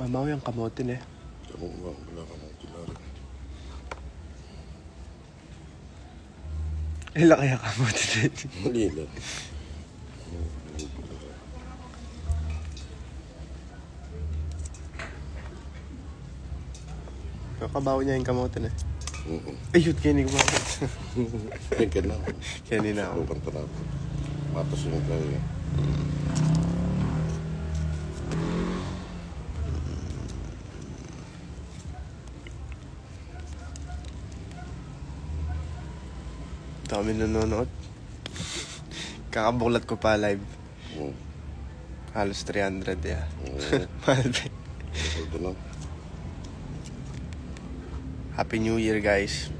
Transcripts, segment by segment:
Mamaw yung kamotin eh. Wala kamotin na rin. Ilan kaya kamotin eh? Mali lang. Kakabaw niya yung kamotin eh. Ayun, kini ko bakit. Yan lang. Kini na ako. Lupang tanap. Matas yung tayo eh. Dami nanonood. Kakabuklat ko pa live. Halos 300 ya. Mahal ba? Ito na. Happy New Year guys.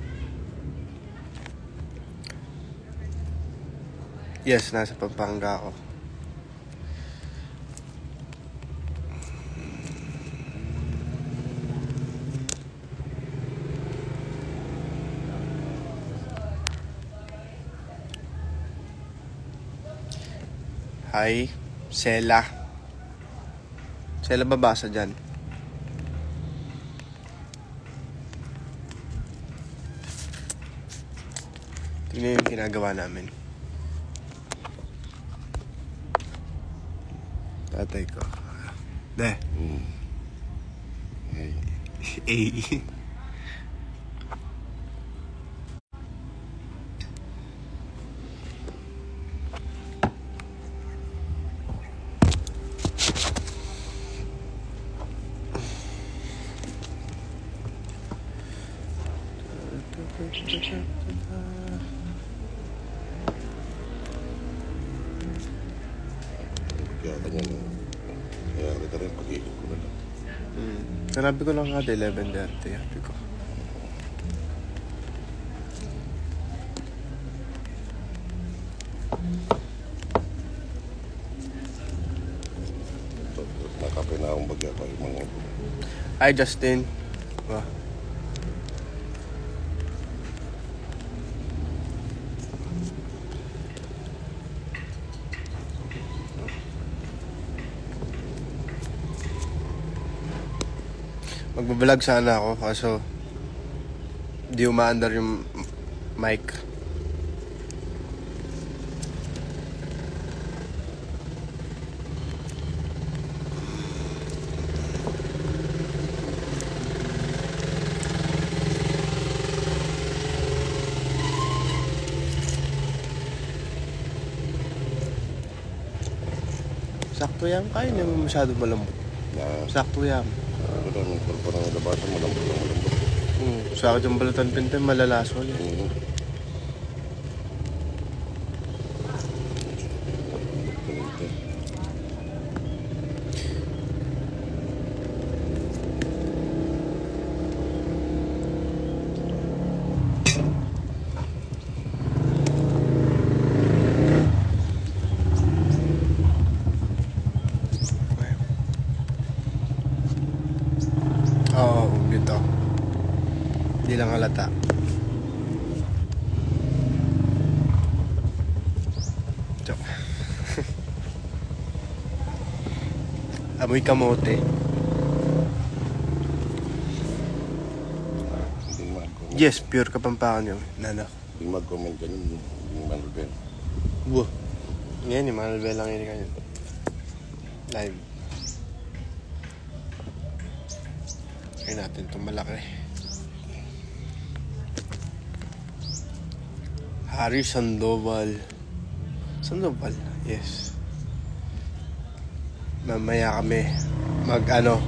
Yes, nasa Pampanga ako. Hi, Sela. Sela babasa dyan. Tingnan yung ginagawa namin. Tatay ko. De. Eh. Kaya kanya na. Kaya kita rin pag-iikot ko na lang. Sanabi ko lang nga 11:30. Sabi ko. Nakape na akong bagya pa yung mga. Hi Justin. Wow. Magbablog sana ako kaso di umaandar yung mic. Sakto yan, kaya hindi mo masyado malambot. Sakto yan. Wala nang pulpo ng labasan, malambot lang malambot. Sa akin yung balatan pintin, malalasol eh. Oo, dito. Hindi lang halata. Joke. Amoy kamote. Yes, pure Kapampangan yun. Nana. Hindi mag-comment ka yun. Hindi Manuel. Wow. Ngayon, yung Manuel lang yun kanyan. Live. Kaya natin itong malaki. Harry Sandoval. Sandoval? Yes. Mamaya kami maghahalo.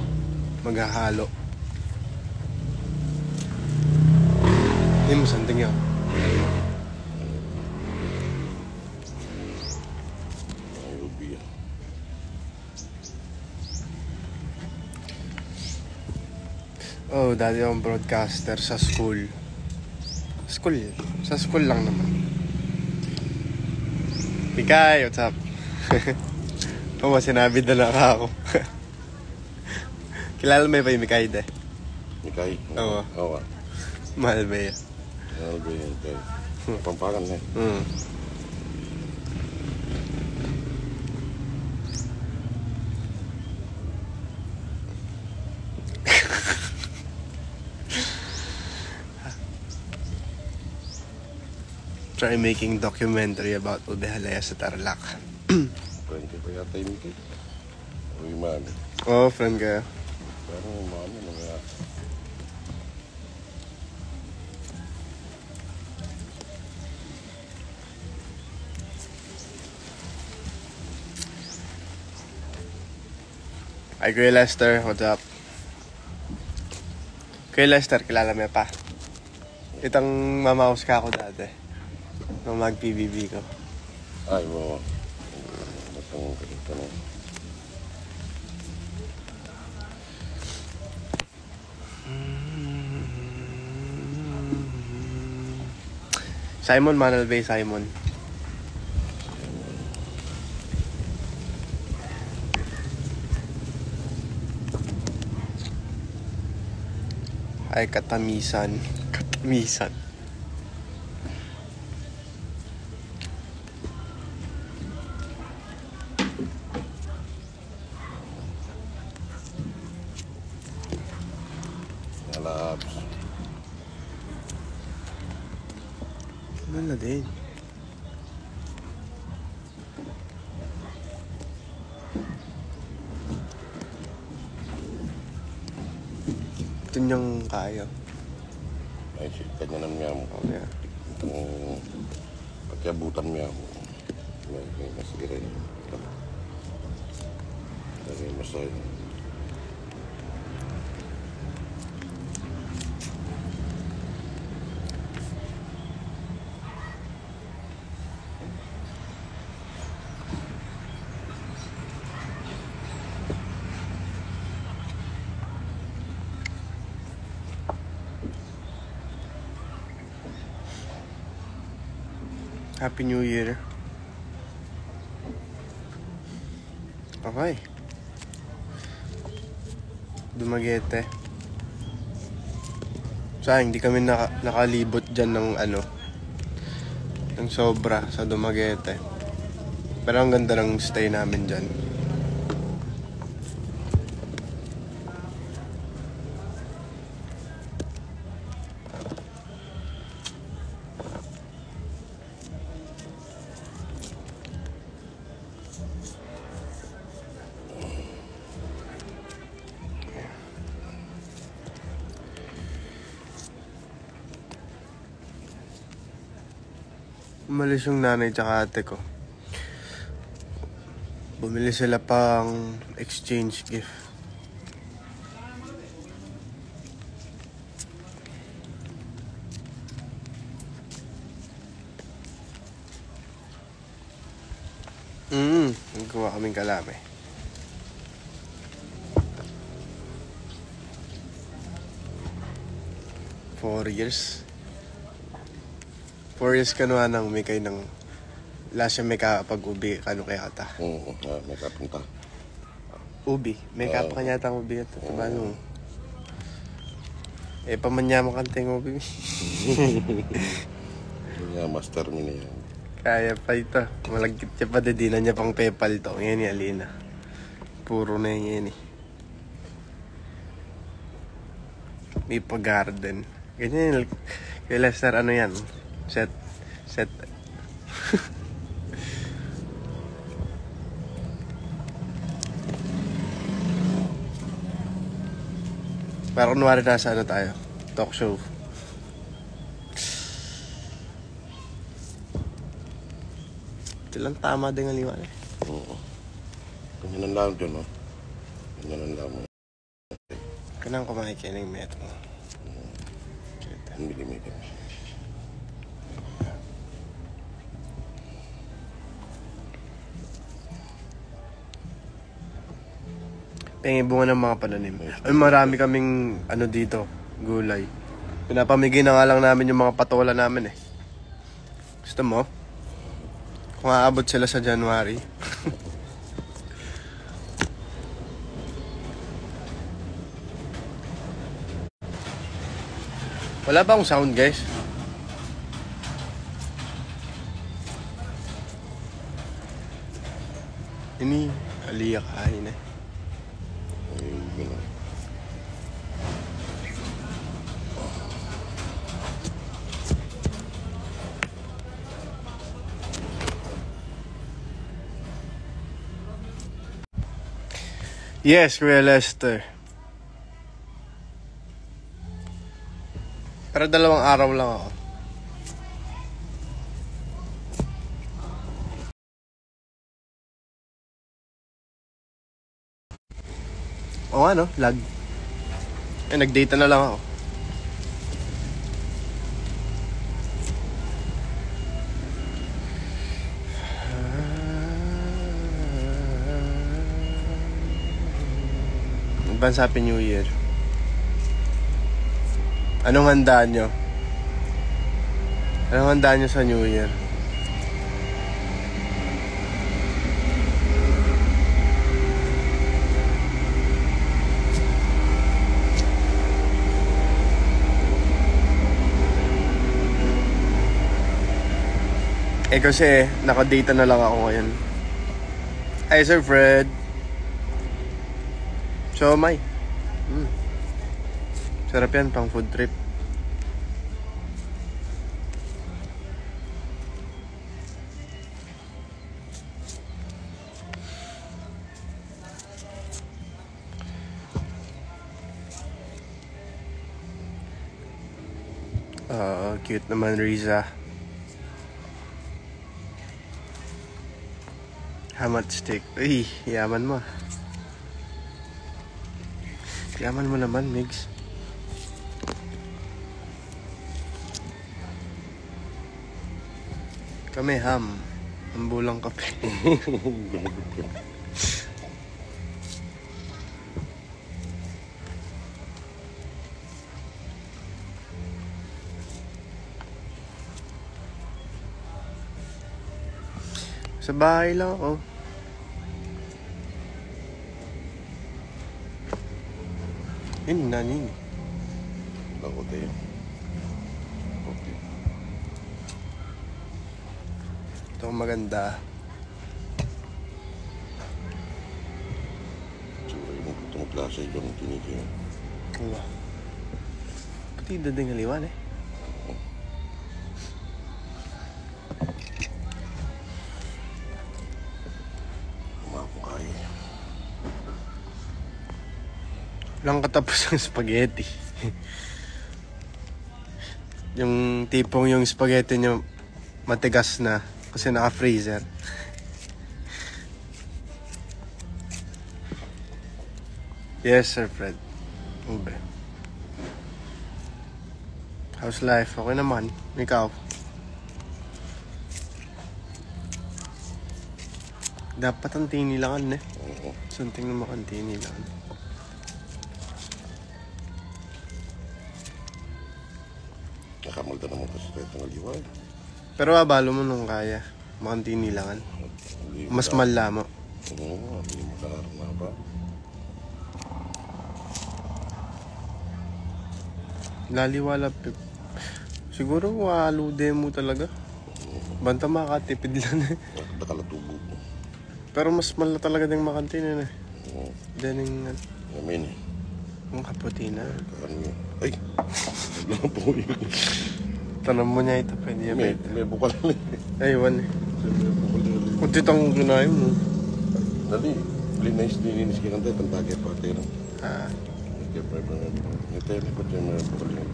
Hindi mo santing yun. Oh, dati akong broadcaster sa school. Sa school lang naman. Mikay, what's up? Oo, sinabi na lang ako. Kilala mo ba yung Mikay de? Mikay? Oo. Oo. Mahal ba yun? Mahal ba yun, Mikay? Kapampangan na eh. try making documentary about Ube Halaya sa Tarlac. 20 pa yata yung kay. O yung mami. Oh, friend kayo. Pero yung mami mga... Hi, Kuya Lester. What's up? Kuya Lester, kilala mo pa? Itang mamaus ka ako dati. Nung mag-PBB ko. Ay, mo. Matang kalita na. Simon, Manuel Bay, Simon. Ay, katamisan. Katamisan. Nalabs. Ano na din? Ito niyang kaya. Ay, kanya ng miya mo. Oh, yeah. Itong pagkabutan miya mo. May masira yun. May masaya. Happy New Year. Okay. Dumaguete. Sayang, hindi kami nakalibot dyan ng ng sobra sa Dumaguete. Pero ang ganda ng stay namin dyan. Umalis yung nanay tsaka ate ko. Bumili sila pang exchange gift. Nagkuha kaming kalame. Four years. 4 years ka naman nang may kayo ng last year may kapag-ubi kano kaya ata. May kapunta. Ubi. May kapa kanya tang ubi ito. Diba nung pamanya mo kanteng ubi. Yeah, master mo na yan. Kaya pa ito. Malagkit siya pa din niya pang pepal to. Ngayon ni Alina. Puro na yan eh. May pa-garden. Ganyan. Kay Lester ano yan? Set. Parang kunwari nasa ano tayo? Talk show. Ito lang tama din ang liwanag. Oo. Ganyan ang lang dyan, no? Ganyan ang lang mo. Kanang kumakikinig metro. Ang bilimit. Pengi bunga ng mga pananim. Ay, marami kaming ano dito, gulay. Pinapamigay na nga lang namin yung mga patola namin eh. Gusto mo? Kung aabot sila sa January. Wala ba akong sound, guys? Ini, aliyak kain eh. Ay, gano'n. Yes, Kuya Lester. Pero 2 araw lang ako. Oo nga no, lag. Nag-data na lang ako. Advance Happy New Year. Anong handa nyo? Anong handa nyo sa New Year? Kasi naka-data na lang ako ngayon. Hi Sir Fred. Siomay. Sarap yan pang food trip. Cute naman Riza. Hamat steak. Uy, yaman mo. Yaman mo naman, Migs. Kami ham. Ang bulang kape. Sa bahay lang ako. Yun, nanin. Bago tayo. Okay. Ito ang maganda. Siguro yung itong klase yung tinigil. Wow. Pati dading haliwan eh. Lang katapos ang spaghetti. Yung tipong yung spaghetti nyo matigas na kasi naka-freezer. Yes, Sir Fred. Ube. How's life? Okay naman. Ikaw? Dapat ang tinilangan eh. Oo. Sunting naman ang tinilangan. Nakamulta naman kasi tayo itong aliwan. Pero abalo mo nung kaya. Mukhang tinilangan. Mas malamo. Oo, hindi mo kaharap ba? Laliwala. Siguro walude mo talaga. Banta makatipid lang eh. Nakalatubo. Pero mas mala talaga din makantin eh. Oo. Daning Amin eh. ang kaputi na. Ay! Naglang po yun. Tanong mo niya ito. Pwede yan. May bukal na eh. Aywan eh. May bukal na eh. Kung ditang ginahin mo. Dali. Linis ka kanta. Tantagay pa tayo. Ah. Ito yung likod yung may bukal yun.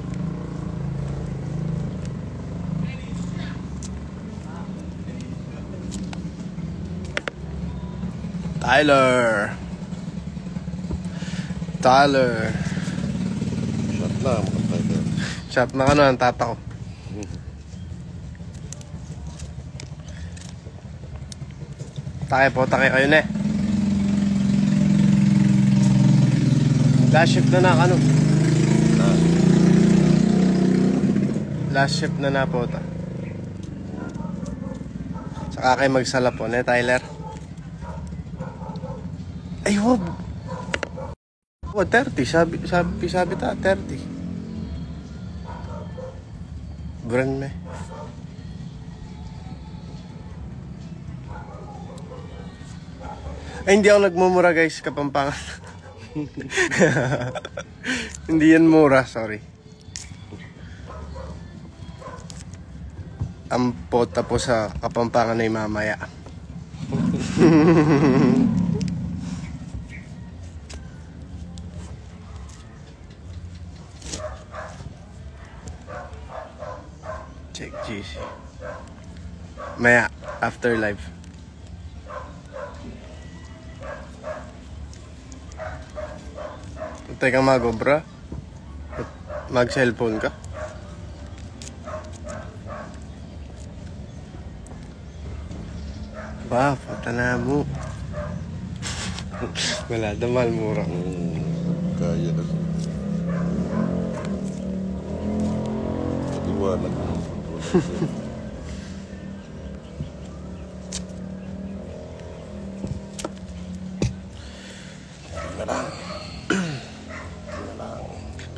Tyler. Shot na, makantay ka. Shot na ka na ang tata ko. Takay kayo na eh. Last shift na ano? Last shift na po ta. Saka kayo magsala po na Tyler. Ay, wag. 30, sabi ta, 30. Brand me. Ay, hindi ako nagmumura guys, Kapampangan. Hindi yan mura, sorry. Ang pota po sa Kapampangan ay mamaya. Maya, afterlife. Teka mag-obra. Mag-cellphone ka. Ba, patana mo. Wala, damal mura. Kaya na. Kaliwanag mo.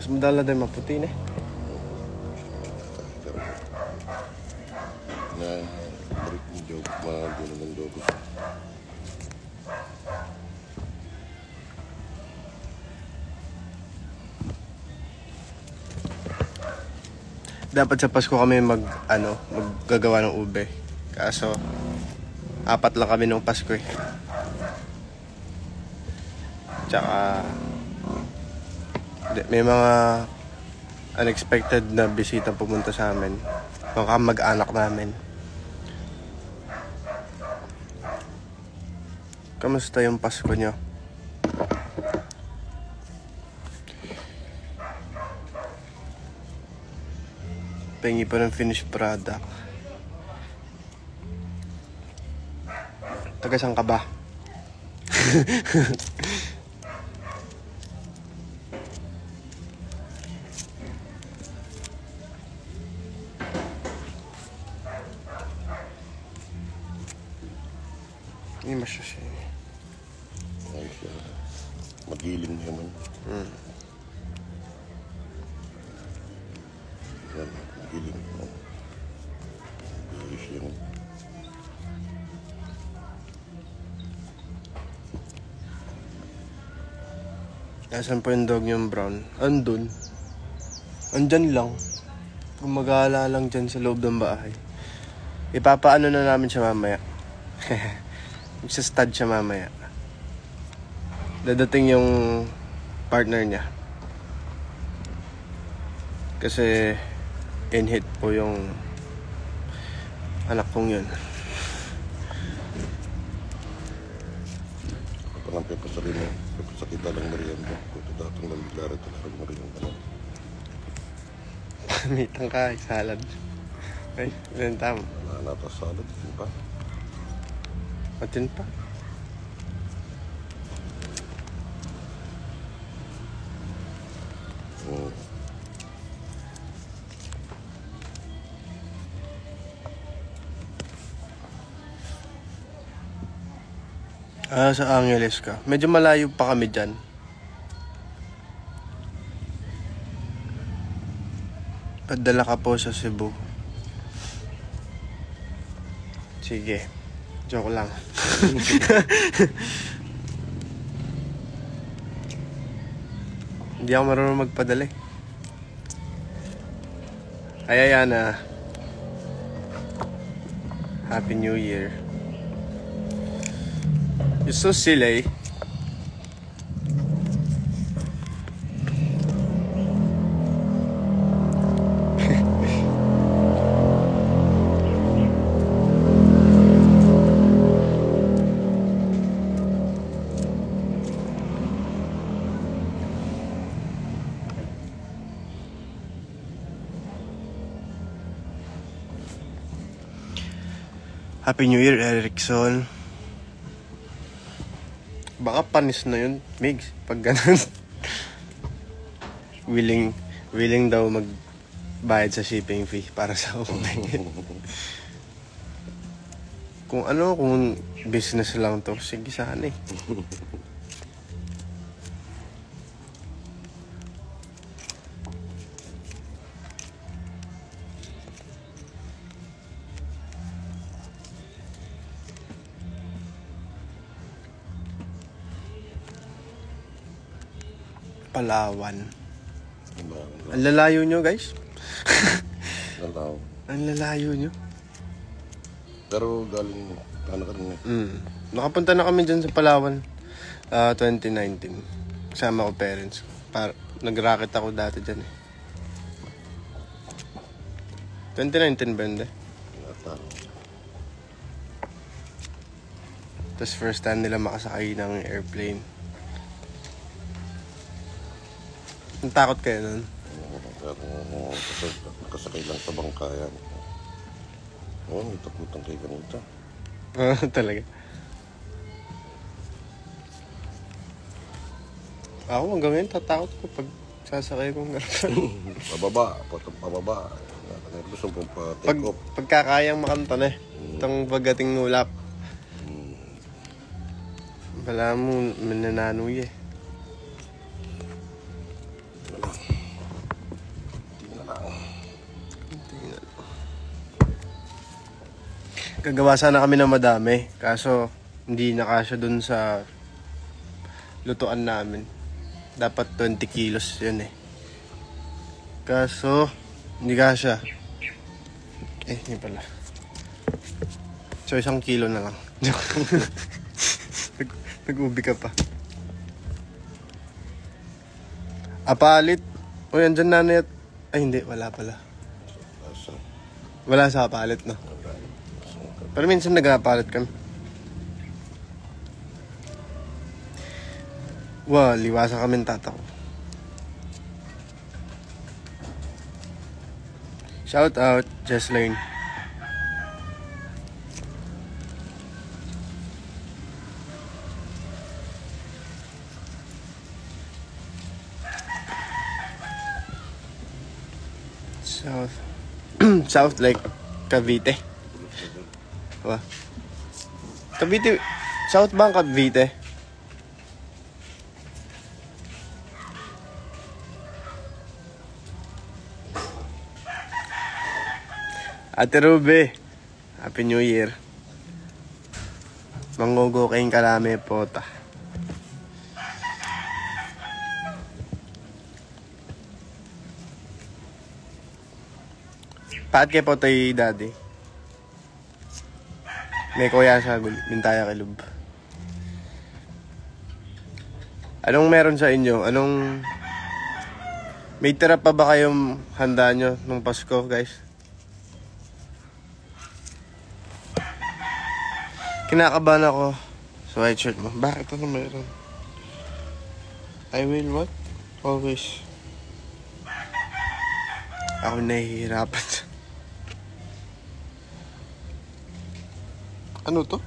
Mas madala din maputi na. Na, break mo joke. Mga gulo ng joke. Dapat sa Pasko kami maggagawa ng ube. Kaso, 4 lang kami nung Pasko eh. Tsaka, may mga unexpected na bisita pumunta sa amin. Mga mag-anak namin. Kamusta yung Pasko nyo? Pengi pa ng finished product. Taga saan ka ba? Hindi masyasya. Ayos yan. Magiling naman. Yan, magiling. Ayos yan. Nasaan po yung dog yung brown? Andun. Andyan lang. Gumagala lang dyan sa loob ng bahay. Ipapaano na namin siya mamaya. Magsa-stud siya mamaya. Dadating yung partner niya. Kasi in-hit po yung anak kong yun. Parang pepasali mo. Pepasakita lang merienda. Kung datang lang biglara ito lang merienda. Pamitang ka, salad. Ay, yun tama. Nata salad. Yun pa. Patin pa. Sa Angeles ka. Medyo malayo pa kami dyan. Padala ka po sa Cebu. Sige. Joke lang. Hindi ako marunong magpadala eh. Kaya yan Happy New Year. You're so silly. Happy New Year, Erickson. Baka panis na yun, Migs, pag ganun. willing daw magbayad sa shipping fee para sa ube. kung business lang to, sige sana eh. Palawan. Ang lalayo nyo, guys. Lalaw. Ang lalayo nyo. Pero galing ano ka rin eh. Nakapunta na kami dyan sa Palawan 2019. Kasama ko parents. Nag-racket ako dati dyan eh. 2019 ba hindi? Tapos first time nila makasakay ng airplane. Ang takot kayo nun? Nakasakay lang sa bangka yan. Oo, may takutan kayo ganito. Talaga. Ako hanggang ngayon tatakot ko pag sasakay kong gano'n. Pababa. Gusto mo pa-take off. Pagkakayang makanta na eh. Itong pagdating nulap. Wala mo, manananuy eh. Gagawa sana kami ng madami, kaso hindi nakasya dun sa lutuan namin. Dapat 20 kilos yun eh. Kaso, hindi kasya. Hindi pala. So, 1 kilo na lang. Nag-ubi ka pa. Apalit. O, yan dyan nanay at... Ay, hindi. Wala pala. Wala sa apalit, no? Pero minsan nag-apalit kami. Wow, liwasan kami ng tata ko. Shout out, Jesslyn. South like Cavite. Wow. Cavite, South ba ang Cavite? Ate Ruby, Happy New Year. Mangugo kayong kalame pota. Paat kay Potoy Daddy. May kuya sa Bintaya Kilub. Anong meron sa inyo? May tira pa ba kayong handa nyo nung Pasko, guys? Kinakabahan ako sa white shirt mo. Bakit ano meron? I will what? Always. Ako nahihirapan. Ano to?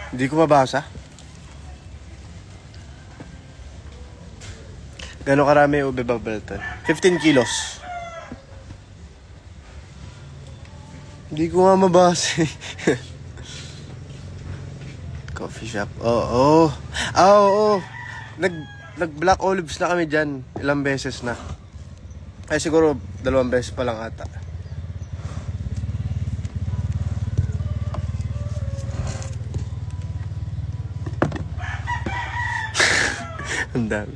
Hindi ko mabasa. Gano'ng karami ube Babelton? 15 kilos. Hindi ko nga mabasa. Coffee shop. Oo. Nag-black olives na kami dyan. Ilang beses na. Ay siguro 2 beses pa lang ata. Ang dami.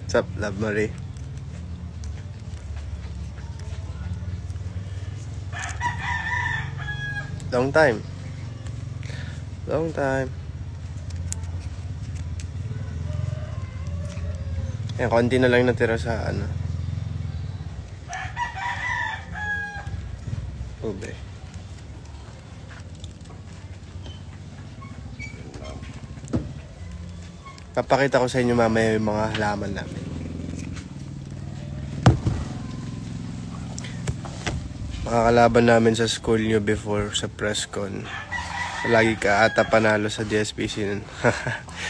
What's up, Love Marie? Long time. Ayan, konti na lang natira sa ube. Papakita ko sa inyo mamaya yung mga halaman namin. Mga kalaban namin sa school nyo before sa press con. Lagi ka ata panalo sa DSPC nun.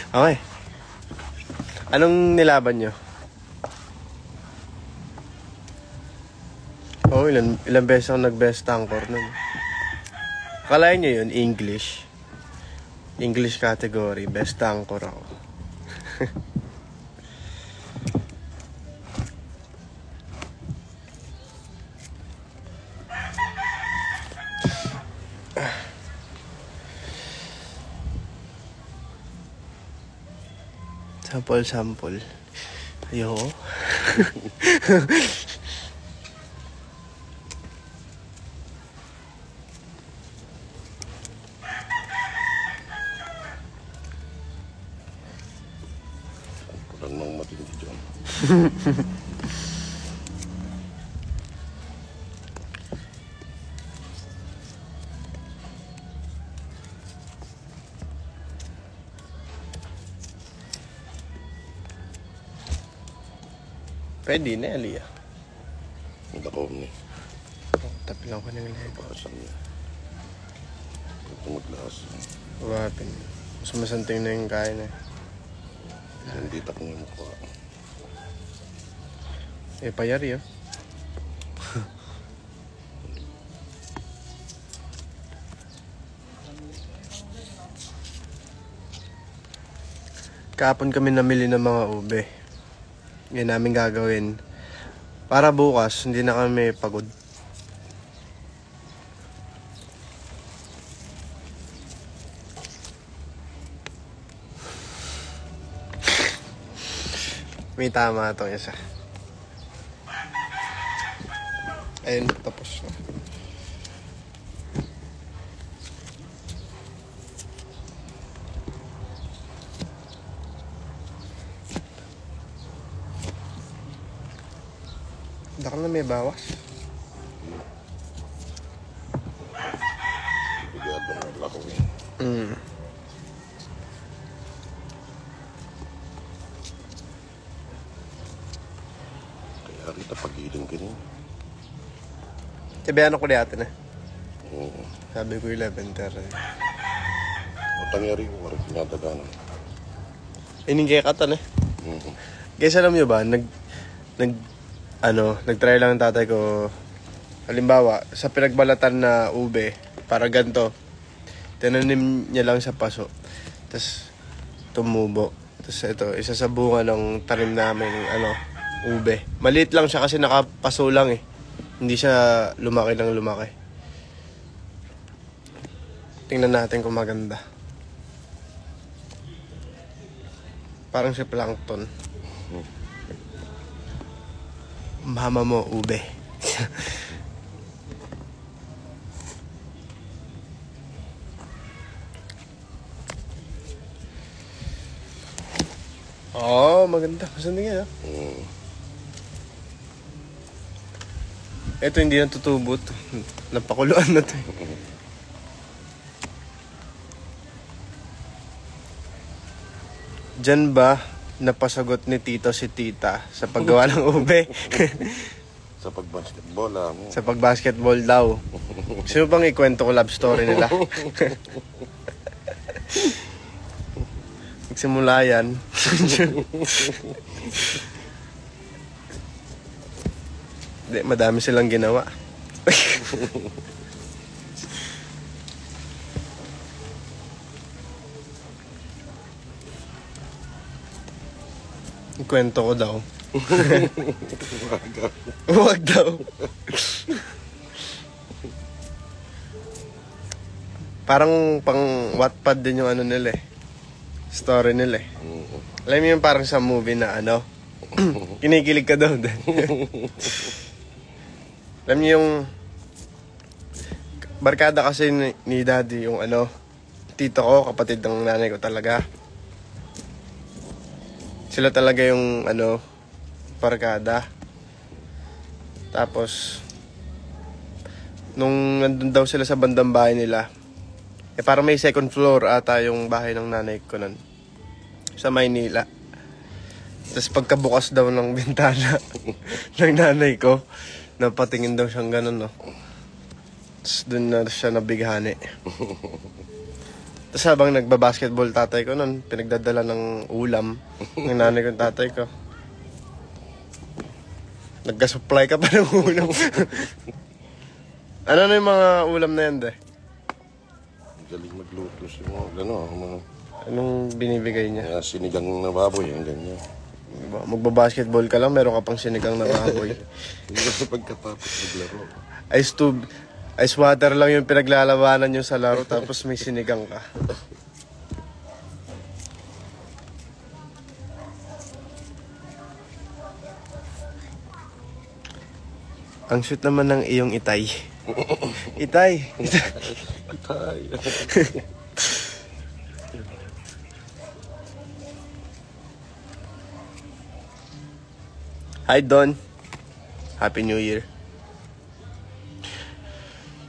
Okay. Anong nilaban nyo? Ilang beses ako nag-best anchor nun. Kalahin nyo yun, English. English category, best anchor ako. Sample. Ayoko. Kurang nang matindi dyan. Pwede na, Aliyah. Hindi ako ni. Tapi lang ko ng lahat. Pasan niya. Ito maglakas. Wapin. Mas masanting na yung kain eh. Hindi tak niya mukha. Payari oh. Kahapon kami namili ng mga ube. Yan namin gagawin. Para bukas, hindi na kami pagod. May tama itong isa. Ayun, tapos na. Daka na may bawas. Bigado ng lako eh. Kaya rito pagiling ka rin. Tibayaan ko liatin eh. Oo. Sabi ko 11:30. Utang niya rin ko rin pinadaganan. Iningay katan eh. Guys, alam nyo ba, nagtry lang ng tatay ko. Halimbawa, sa pinagbalatan na ube, para ganito, tinanim niya lang sa paso. Tapos, tumubo. Tapos ito, isa sa bunga ng tanim namin, ube. Maliit lang siya kasi nakapaso lang eh. Hindi siya lumaki ng lumaki. Tingnan natin kung maganda. Parang si plankton. Mama mo, ube. Oh, maganda. Saan nga? Ito hindi na tutubot. Napakuluan na to. Diyan ba napasagot ni Tito si Tita sa paggawa ng ube? Sa pagbasketball mo. Sa pagbasketball daw. Sino bang ikwento ko love story nila? Magsimula yan. Hindi, madami silang ginawa. Ikwento ko daw. Huwag daw. Parang pang Wattpad din yung nila eh. Story nila eh. Alam mo yung parang sa movie na kinikilig ka daw. Alam niyo yung barkada kasi ni Daddy yung tito ko, kapatid ng nanay ko talaga. Sila talaga yung barkada. Tapos nung nandun daw sila sa bandang bahay nila, parang may second floor ata yung bahay ng nanay ko nun, sa Maynila. Tapos pagkabukas daw ng bintana ng nanay ko, napatingin daw siyang ganun, no. Tapos dun na siya nabighani. Tapos habang nagbabasketball tatay ko nun, pinagdadala ng ulam ng nanay ko tatay ko. Nagka-supply ka pa ng ulam. Ano na yung mga ulam na yan, de? Galing magluto si mga Anong binibigay niya? sinigang na baboy, yung ganyan. Diba? Magbabasketball ka lang, meron ka pang sinigang na baboy. Hindi ka pagkatapos maglaro. Ice water lang yung pinaglalabanan nyo sa laro, tapos may sinigang ka. Ang shoot naman ng iyong itay. Itay! Itay! Hi Don. Happy New Year.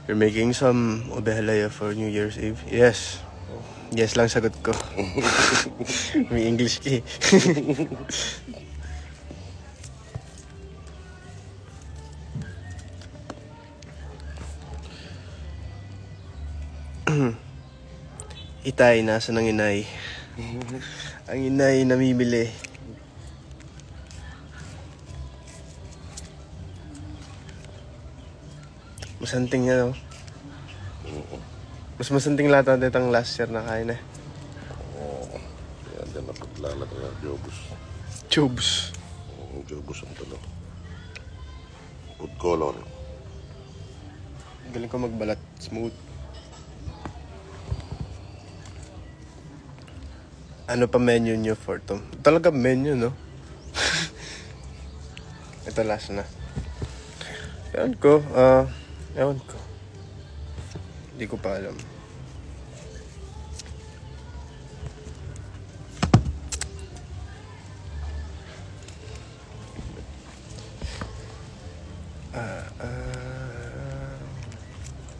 You're making some ube halaya for New Year's Eve? Yes. Yes lang sagot ko. May English ki. Itay, nasa ng inay. Ang inay namimili. Masanting yan, oh. Mas masanting lahat natin itang last year na kain eh. Oo. Yan din na paglalaki ng Jobus. Tubes. Jobus ang talo. Food color. Galing ko magbalat. Smooth. Ano pa menu nyo for to? Talaga menu, no? Ito last na. Ewan ko. Hindi ko pa alam.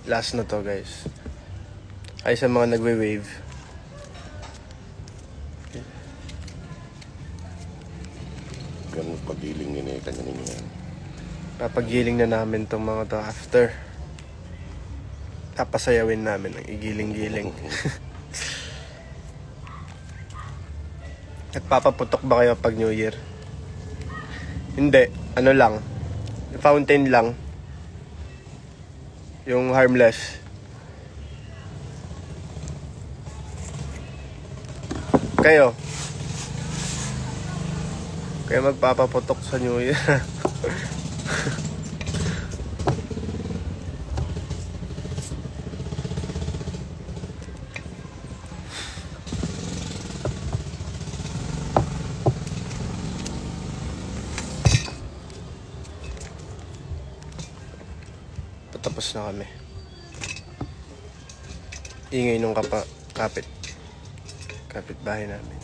Last na to, guys. Ay sa mga nagwe-wave. Ganun pagiling yun eh. Kanya ninyo yan. Papagiling na namin tong mga to after. Papasayawin namin ang igiling-giling. At papaputok ba kayo pag New Year? Hindi. Ano lang. Fountain lang. Yung harmless. Kayo magpapaputok sa New Year. Patapos na kami. Ingay nung kapit bahay namin.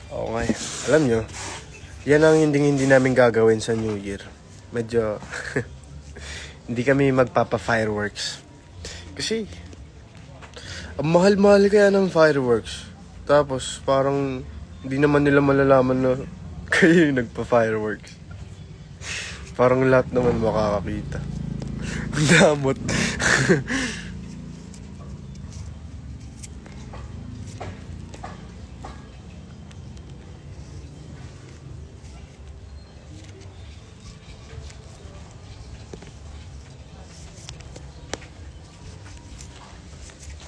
Okay. Alam nyo, yan ang hindi namin gagawin sa New Year. Medyo hindi kami magpapa-fireworks. Kasi ang mahal-mahal kaya ng fireworks. Tapos parang hindi naman nila malalaman na kayo yung nagpa-fireworks. Parang lahat naman makakakita. Ang damot.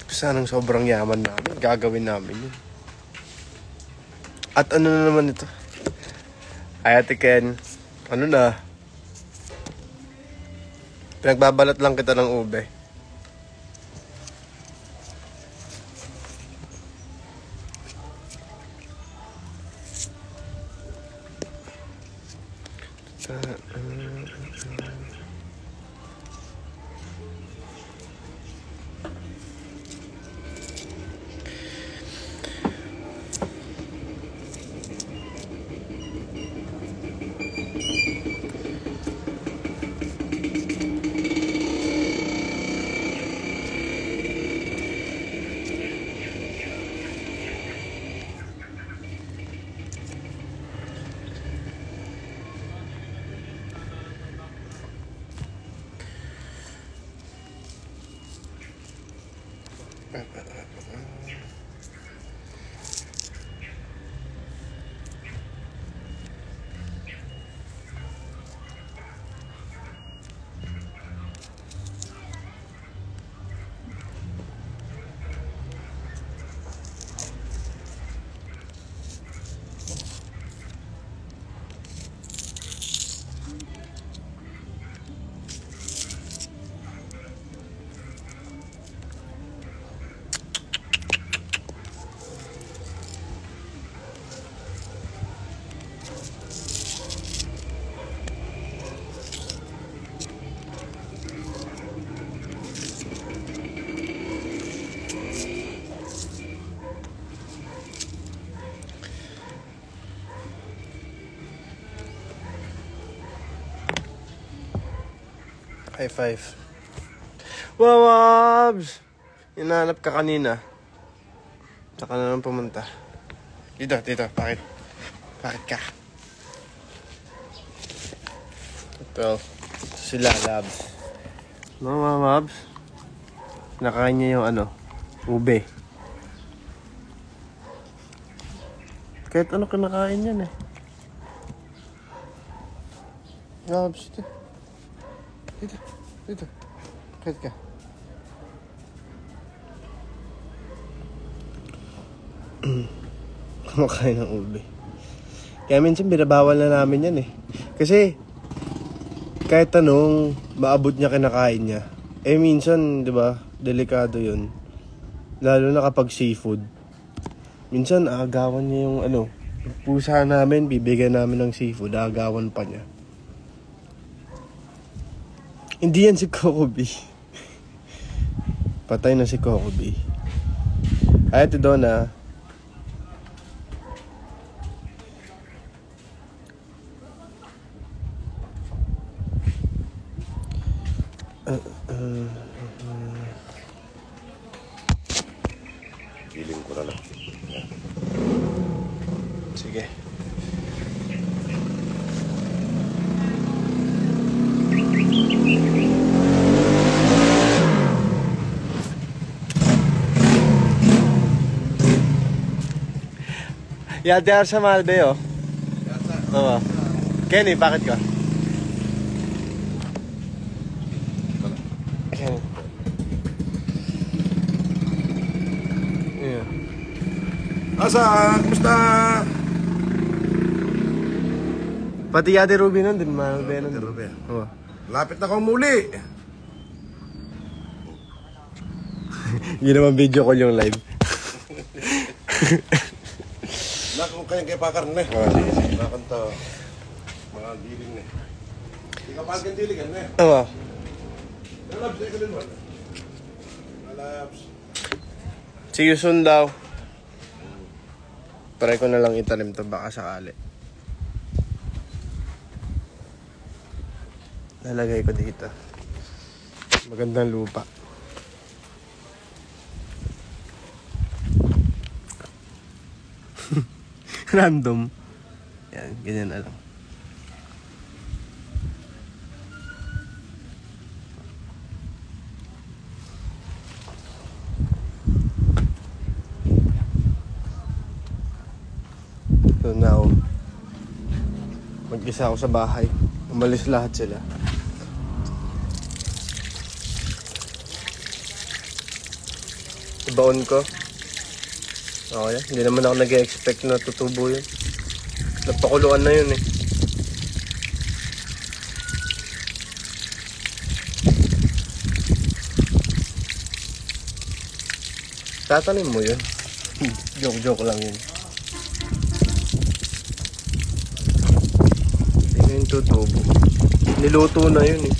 Sanang sobrang yaman namin. Gagawin namin yun. At ano na naman ito? Ay, Ate Ken. Ano na? Pinagbabalat lang kita ng ube. High five. Wow, Wabs! Hinahanap ka kanina. Saka na lang pumunta. Dito. Bakit ka? Ito sila, Labs. Mga Mabs. Nakain niya yung ube. Kahit ano kinakain yan eh. Labs, dito. Kahit ka. Kumakain ng ube. Kaya minsan binabawal na namin yan eh. Kasi kahit anong maabot niya kinakain niya. Eh minsan, 'di ba, delikado 'yun. Lalo na kapag seafood. Minsan aagawan niya yung pusa namin, bibigyan namin ng seafood, aagawan pa niya. Hindi yan si Coco B. Patay na si Coco B. Ay, ito doon Feeling ko na lang. Sige. Yadar sa Malbe, oh. Oo. Kenny, bakit ka? Kenny. Yeah. Asa, kumusta? Pati Yade Ruby nandun, Malbe nandun. Ruby. Oo. Lapit na akong muli. Ginawang video call yung live. Kung kayang kay Pakarne. Sige. Nakanta. Mga diling na. Hindi ka pagkan diligan na. Oo. Labs, ikaw din mo. Labs. See you soon daw. Try ko na lang itanim to baka sakali. Lalagay ko dito. Magandang lupa. Random. Yan, ganyan na lang. So now, mag-isa ako sa bahay. Umalis lahat sila. Ibaon ko. Okay, hindi naman ako nag-expect na tutubo yun. Nagpakuluan na yun eh. Tatanim mo yun. Joke lang yun. Hindi na yun tutubo. Niluto na yun eh.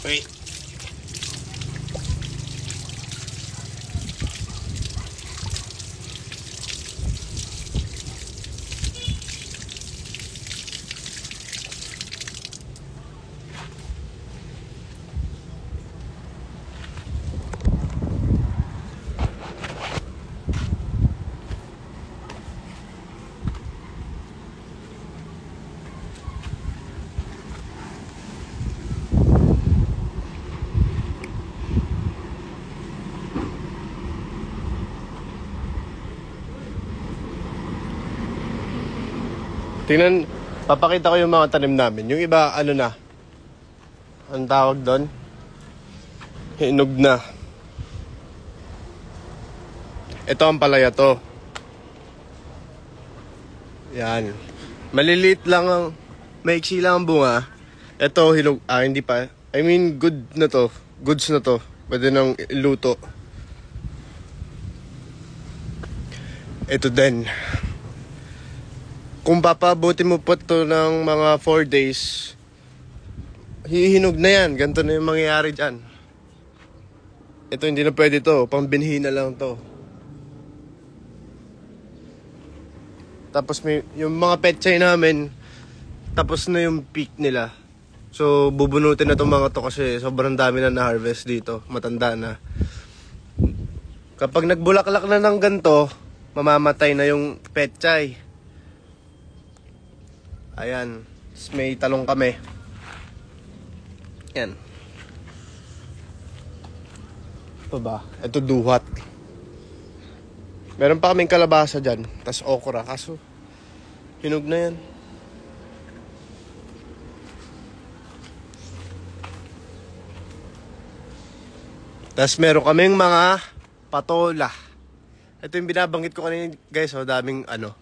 Wait. Tingnan, papakita ko yung mga tanim namin. Yung iba, ano na? Ang tawag doon? Hinog na. Ito ang palaya to. Yan. Maliliit lang ang, maiksi lang ang bunga. Ito, hinog, hindi pa. I mean, good na to. Goods na to. Pwede nang iluto. Ito din. Kung papabuti mo pa to ng mga 4 days, hihinog na yan. Ganito na yung mangyayari dyan. Ito hindi na pwede to. Pambinhi na lang to. Tapos may, yung mga pechay namin, tapos na yung peak nila. So, bubunutin na itong mga to kasi sobrang dami na na-harvest dito. Matanda na. Kapag nagbulaklak na ng ganito, mamamatay na yung petchay. Ayan. May talong kami. Yan. Ito ba? Ito duhat. Meron pa kaming kalabasa dyan. Tas okra. Kaso, hinog na yan. Tas meron kaming mga patola. Ito yung binabanggit ko kanina guys. Oh, daming ano.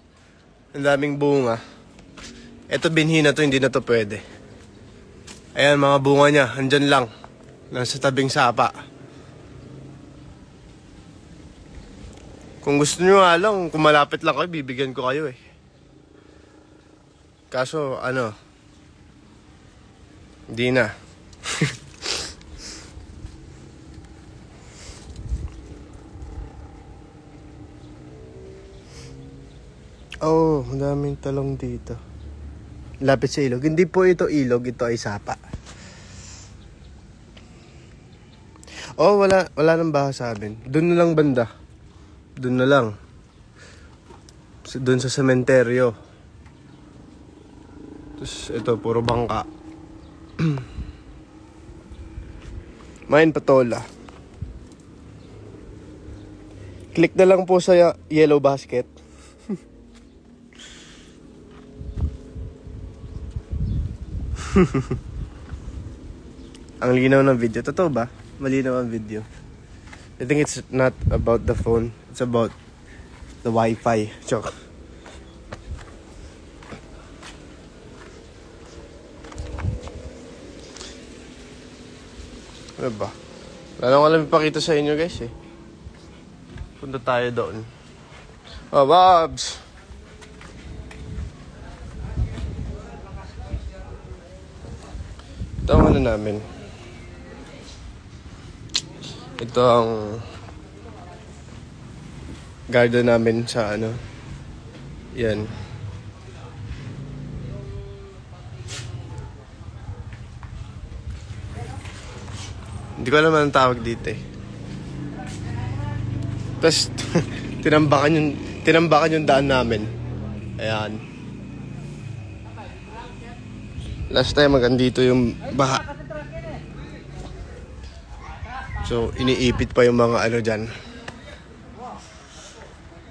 Ang daming bunga. Ito binhi na to. Hindi na to pwede. Ayan mga bunga niya. Andyan lang. Nasa tabing sapa. Kung gusto nyo nga lang, kung malapit lang kayo, bibigyan ko kayo eh. Kaso, ano, hindi na. Oh, madaming talong dito. Lapit sa ilog. Hindi po ito ilog, ito ay sapa. Oh, wala nang baha sa amin. Doon na lang banda. Doon na lang. Doon sa sementeryo. Tapos ito, puro bangka. Main patola. Click na lang po sa yellow basket. Ang linaw ng video. Totoo ba? Malinaw ang video. I think it's not about the phone. It's about the Wi-Fi. Chok. Ano ba? Wala nang alam ipakita sa inyo guys eh. Punta tayo doon. Oh, Babs! Ito ang ano namin. Ito ang garden namin sa ano. Yan. Hindi ko alam anong tawag dito eh. Tapos tinambakan yung daan namin. Ayan. Last time magandito yung baha. So iniipit pa yung mga ano dyan.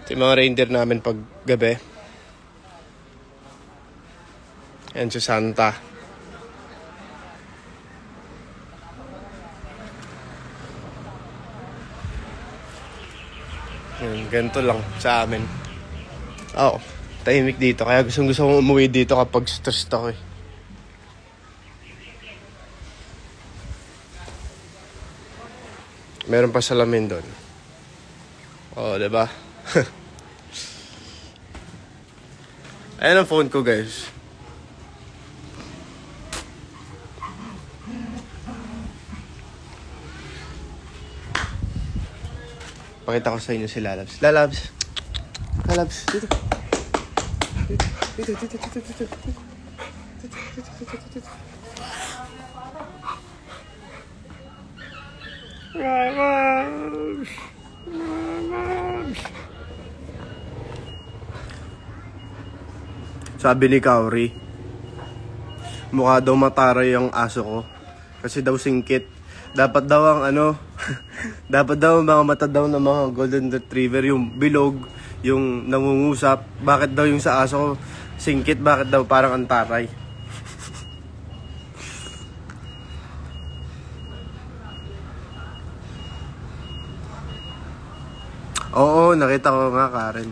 Ito yung mga reindeer namin pag gabi. Ayan si Santa. Ayan, ganito lang sa amin. Oo, tahimik dito. Kaya gusto kong umuwi dito kapag stressed ako eh. Meron pa salamin doon. Oh, diba? Ayan ang phone ko, guys. Pakita ko sa inyo si Lalabs. Lalabs! Lalabs, dito. Dito. Lalabs! Lalabs! Sabi ni Kauri, mukha daw mataray ang aso ko. Kasi daw singkit. Dapat daw ang ano, dapat daw mga mata daw ng mga golden retriever, yung bilog, yung nangungusap. Bakit daw yung sa aso ko singkit? Bakit daw parang antaray? Oo, nakita ko nga, Karen.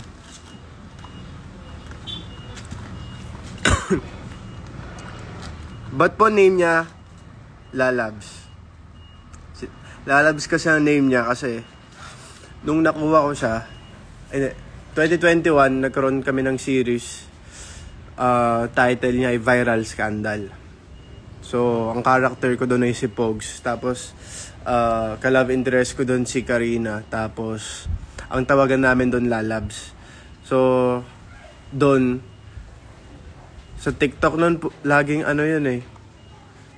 Ba't po name niya Lalabs? Lalabs kasi ang name niya kasi nung nakuha ko siya, 2021, nagkaroon kami ng series. Title niya ay Viral Scandal. So, ang character ko doon ay si Pogs. Tapos, ka-love interest ko doon si Karina. Tapos, ang tawagan namin doon Lalabs. So, doon, Sa TikTok nun, laging ano yun eh.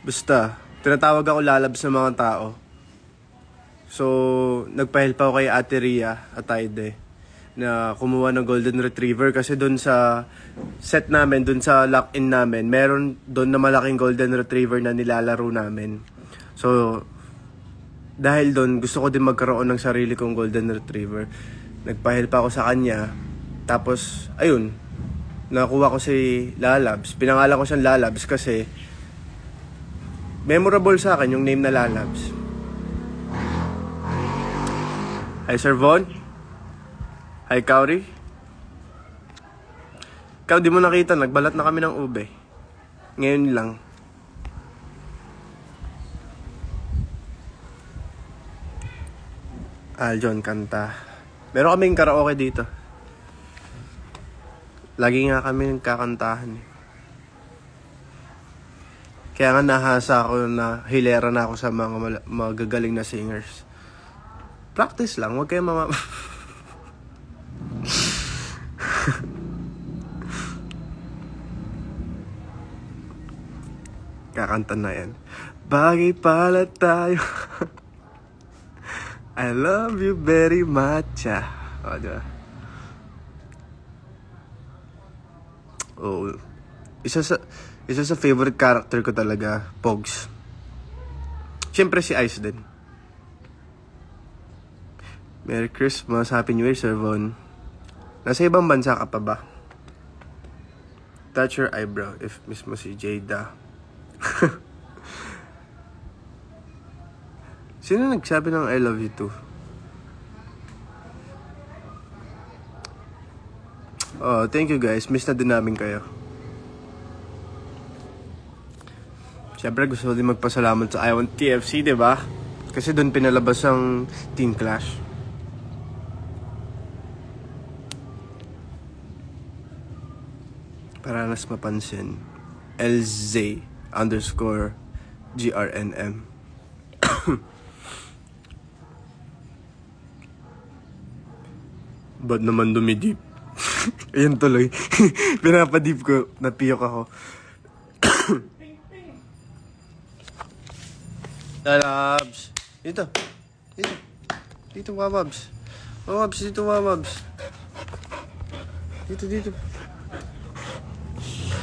Basta, tinatawag ako lalabs ng mga tao. So, nagpa-help ako kay Ate Ria Atayde na kumuha ng Golden Retriever kasi doon sa set namin, doon sa lock-in namin, meron doon na malaking Golden Retriever na nilalaro namin. So, dahil doon, gusto ko din magkaroon ng sarili kong Golden Retriever. Nagpa-help ako sa kanya. Tapos, ayun, nakuha ko si Lalabs. Pinangalan ko siyang Lalabs kasi memorable sa akin yung name na Lalabs. Hi, Sir Von. Hi, Kauri. Ikaw, di mo nakita. Nagbalat na kami ng ube. Ngayon lang. Aljon, kanta. Meron kaming karaoke dito. Lagi nga kami nagkakantahan. Kaya nga nahasa ako na hilera na ako sa mga magagaling na singers. Practice lang, huwag kayo kakanta na yan. Bagay pala tayo. I love you very much. O, diba? Oh, isa sa favorite character ko talaga, Pogs. Siyempre si Ice din. Merry Christmas, Happy New Year, Sir Von. Nasa ibang bansa ka pa ba? Touch your eyebrow if miss mo si Jada. Sino nagsabi ng I love you too? Oh, thank you guys. Miss na din namin kayo. Siyempre gusto ko din magpasalamat sa I Want TFC, diba? Kasi doon pinalabas ang Team Clash. Para mas mapansin, LZ_GRNM. Ba't naman dumidip? Ayan tuloy. Pinapadip ko. Napiyok ako. Lalabs. Dito. Dito. Dito, Wawabs. Wawabs, dito, Wawabs. Dito.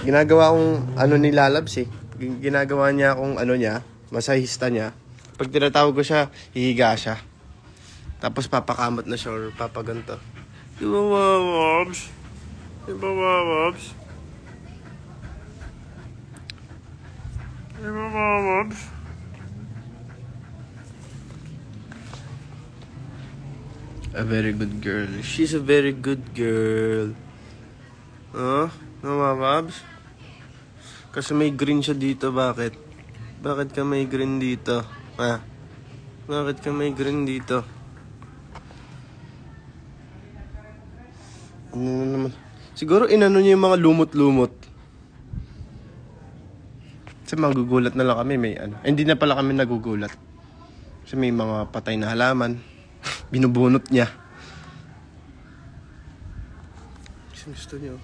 Ginagawa kong ano ni Lalabs eh. Ginagawa niya akong ano niya, masahista niya. Pag tinatawag ko siya, hihiga siya. Tapos papakamot na siya or papaganto. Diba, Wawabs? Diba, Wawabs? Diba, Wawabs? A very good girl. She's a very good girl. No, Wawabs? Kasi may green siya dito, bakit? Bakit ka may green dito? Ha? Bakit ka may green dito? Ano naman? Siguro inano niya yung mga lumot-lumot. Kasi magugulat na lang kami, may ano. Hindi na pala kami nagugulat. Kasi may mga patay na halaman. Binubunot niya. Kasi gusto niyo.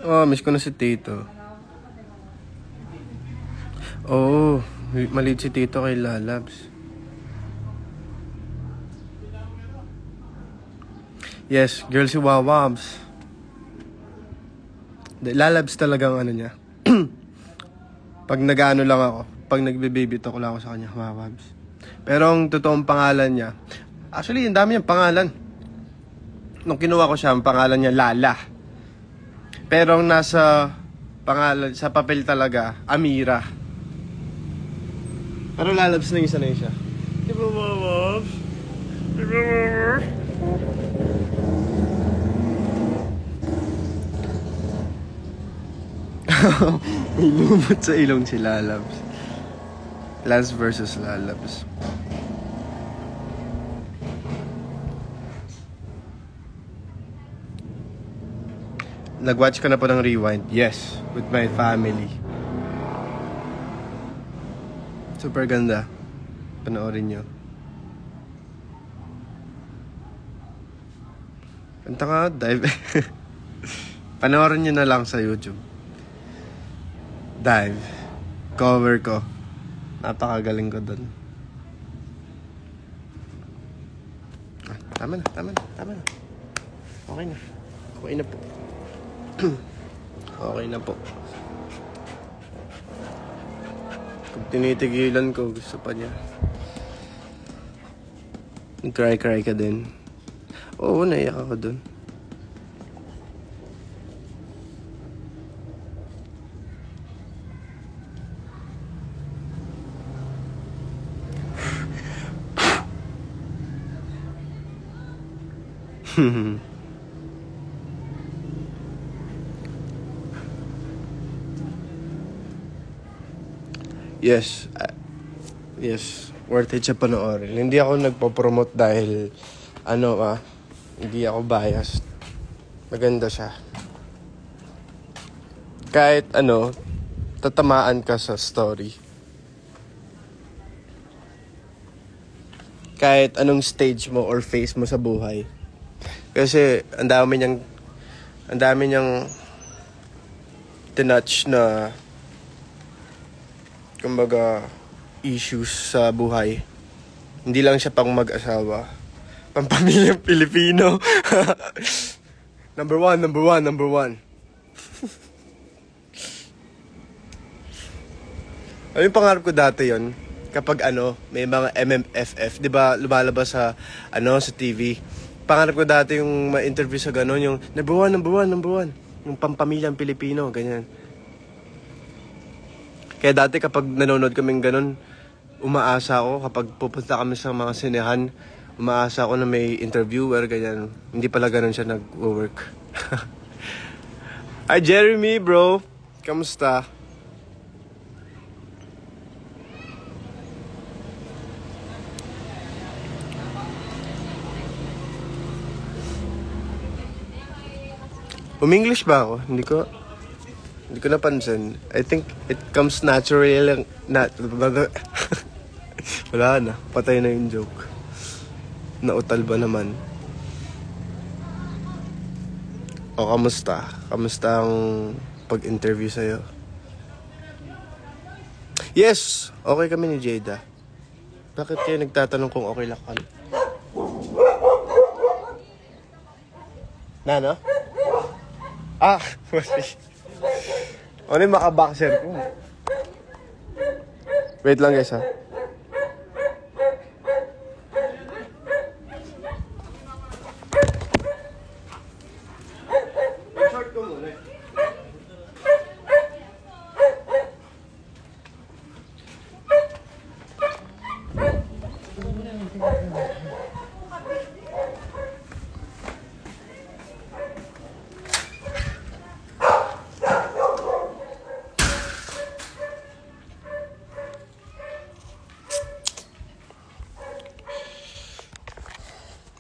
Oh, miss ko na si Tito. Oh, maliit si Tito kay Lalabs. Yes, girl si Wawabs. Lalabs talagang ano niya. Pag nag-ano lang ako, pag nagbe-baby talk lang ako sa kanya, Wawabs. Pero ang totoong pangalan niya, actually, ang dami niyang pangalan. Nung kinuha ko siya, ang pangalan niya Lala. Pero ang nasa pangalan, sa papel talaga, Amira. Pero Lalabs na yung sanay siya. Diba, Wawabs? Diba, Wawabs? May lumot sa ilong si Lalabs. Lance versus Lalabs. Nag-watch ka na po ng Rewind? Yes, with my family. Super ganda. Panoorin nyo. Punta ka, dive. Panoorin nyo na lang sa YouTube. Dive. Cover ko. Napakagaling ko dun. Tama na. Okay na. Okay na po. Okay na po. Kung tinitigilan ko, gusto pa niya. Cry ka din. Oo, naiyak ako dun. Yes. Yes. Worth it siya panoorin. Hindi ako nagpo-promote dahil hindi ako biased. Maganda siya. Kahit tatamaan ka sa story. Kahit anong stage mo or phase mo sa buhay. Kasi ang dami niyang tinouch na kumbaga issues sa buhay. Hindi lang siya pang mag-asawa. Pampamilyang Pilipino. Number one. Ano yung pangarap ko dati yon? Kapag may mga MMFF, 'di ba, lumalabas sa sa TV. Pangarap ko dati yung ma-interview sa ganon, yung number one. Yung pampamilyang Pilipino, ganyan. Kaya dati kapag nanonood kaming ganon, umaasa ako kapag pupunta kami sa mga sinehan, umaasa ako na may interviewer, ganyan. Hindi pala ganon siya nag-work. Hi Jeremy, bro. Kamusta? English ba ako? Hindi ko napansin. I think it comes naturally lang. Wala na. Patay na yung joke. Nautal ba naman? O, kamusta? Kamusta ang pag-interview sa'yo? Yes! Okay kami ni Jada. Bakit kayo nagtatanong kung okay lang kami? No? Ano yung maka-boxer ko? Wait lang guys ha. Short ko muna.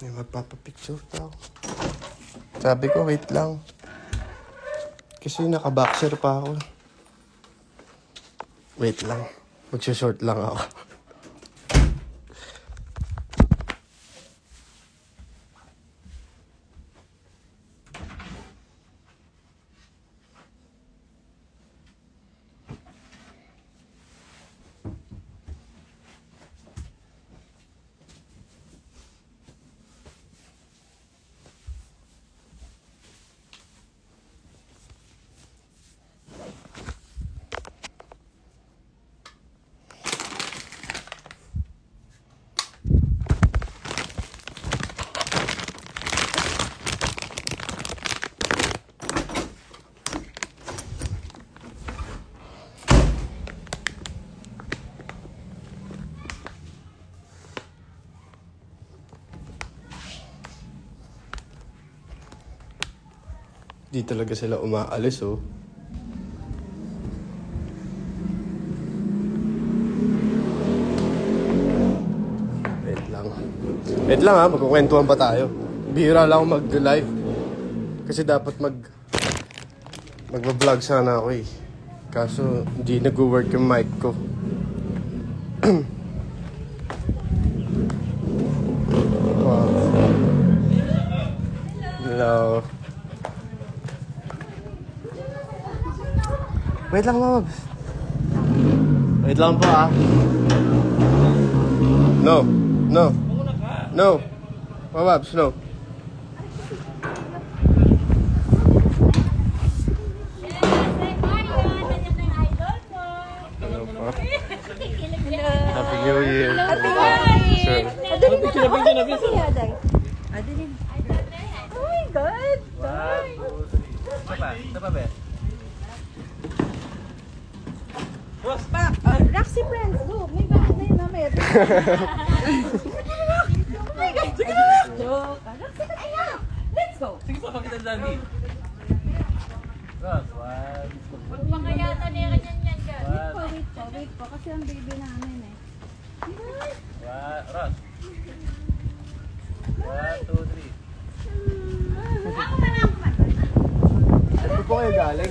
May magpapapicture daw. Sabi ko, wait lang. Kasi naka-boxer pa ako. Wait lang. Magsushort lang ako. Di talaga sila umaalis, oh. Wait lang ha, magkukwentuhan pa tayo. Bihira lang ako mag-live. Kasi dapat mag-vlog sana ako eh. Kaso hindi nag-work yung mic ko. Hello. Wait lang, Mabs. Wait lang po, ah. No. No. No. Mabs, no. Hello po. Happy New Year. Sure. Oh my God! Roxy friends, go! May bakit na yun namin. Oh my God! Joke! Roxy friends, ayaw! Let's go! Sige pa, pakita sa Dani. Ross, one. Magpangayata na yan yan, guys. Wait po. Kasi ang baby namin eh. Ross. 1, 2, 3. Ito po kayo galing.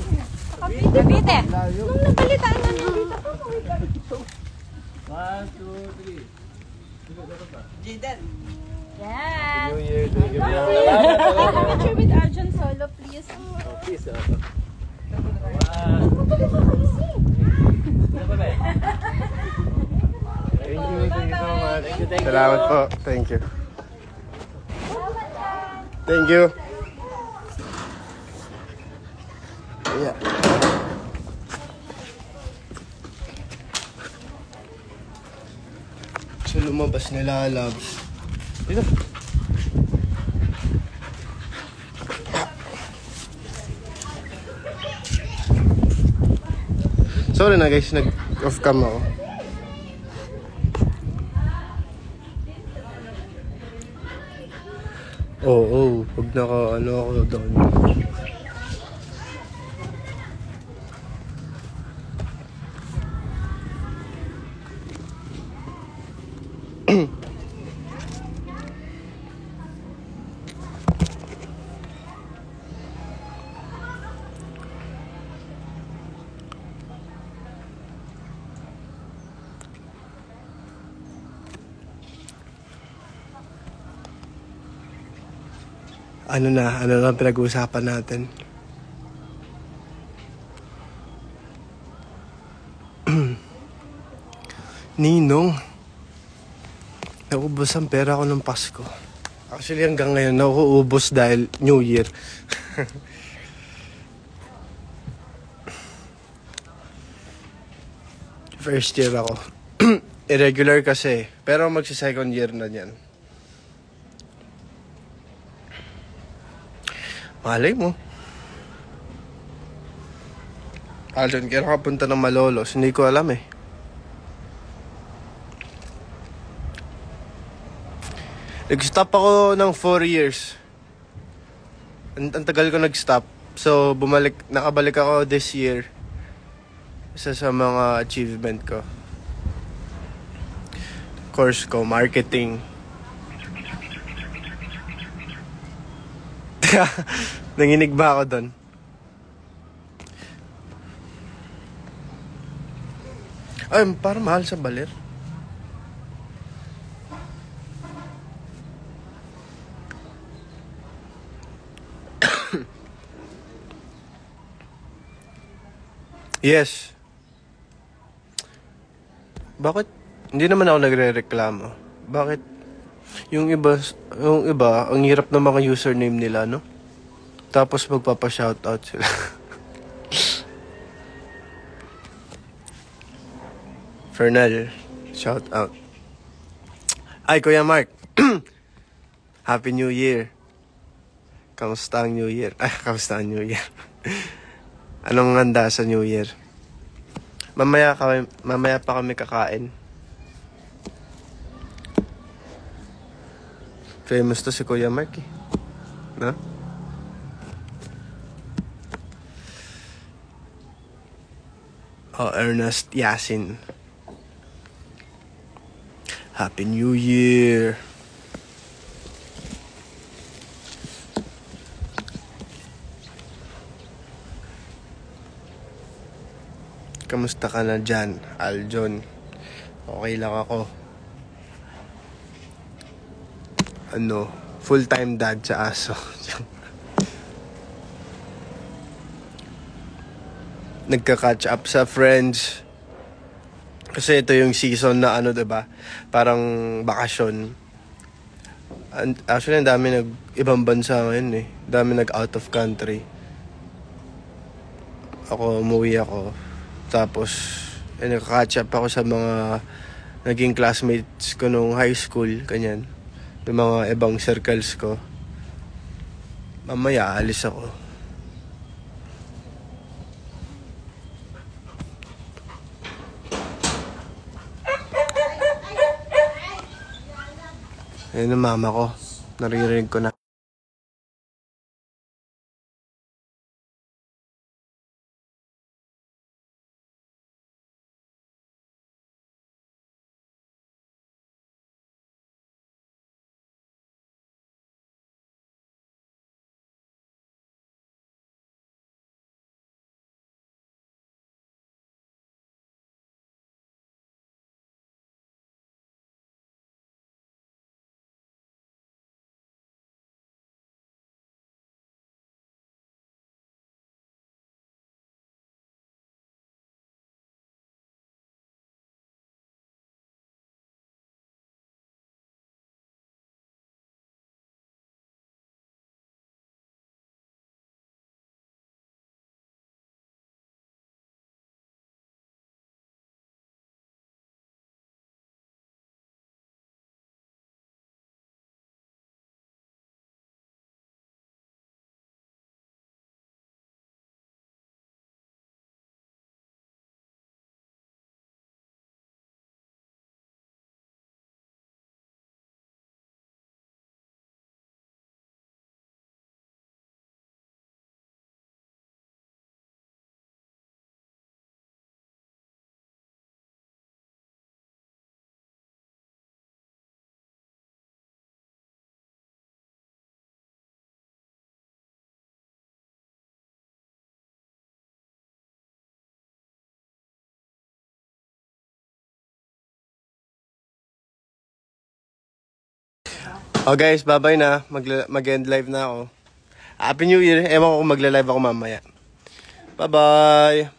Bite! Nung nabalitaan na nandito po. 1, 2, 3. Yes! New Year. Thank you. Picture with Arjun Solo, please. Peace. 1. Thank you so much. Salamat po. Thank you. Thank you. Yeah. So lumabas nila, loves. Dito. Sorry na guys, nag-off cam ako. Oo, pag naka-ano ako doon. Ano na pinag-uusapan natin? Ninong, naubos ang pera ko ng Pasko. Actually hanggang ngayon nauubos dahil New Year. First year ako. Irregular kasi, pero magsi-second year na yan. Malay mo. Aljon, kaya nakapunta ng Malolos. Hindi ko alam eh. Nag-stop ako ng 4 years. Ang tagal ko nag-stop. So, nakabalik ako this year. Isa sa mga achievement ko. Course ko, marketing. Nanginig ba ako doon? Ay, parang mahal sa Baler. Yes. Bakit? Hindi naman ako nagre-reklamo. Bakit? Yung iba, ang hirap na mga username nila, no? Tapos magpapa-shoutout sila. Fernel, shoutout. Ay, Kuya Mark. Happy New Year. Kamusta ang New Year? Ay, kamusta ang New Year? Anong handa sa New Year? Mamaya pa kami kakain. Famous to si Kuya Mark eh. No? Oh, Ernest Yasin. Happy New Year. Kamusta ka na dyan, Aljon? Okay lang ako. Full-time dad sa aso. nagka-catch up sa friends. Kasi ito yung season na ano, 'di ba? Parang bakasyon. Actually, ang dami ibang bansa ngayon eh. Dami out of country. Ako, umuwi ako. Tapos, nagka-catch up ako sa mga naging classmates ko nung high school, kanyan. Yung mga ibang circles ko. Mamaya, alis ako. Ayun ang mama ko. Naririnig ko na. Oh guys, bye-bye na. Mag-end live na ako. Happy New Year. Ewan ko kung magla-live ako mamaya. Bye-bye!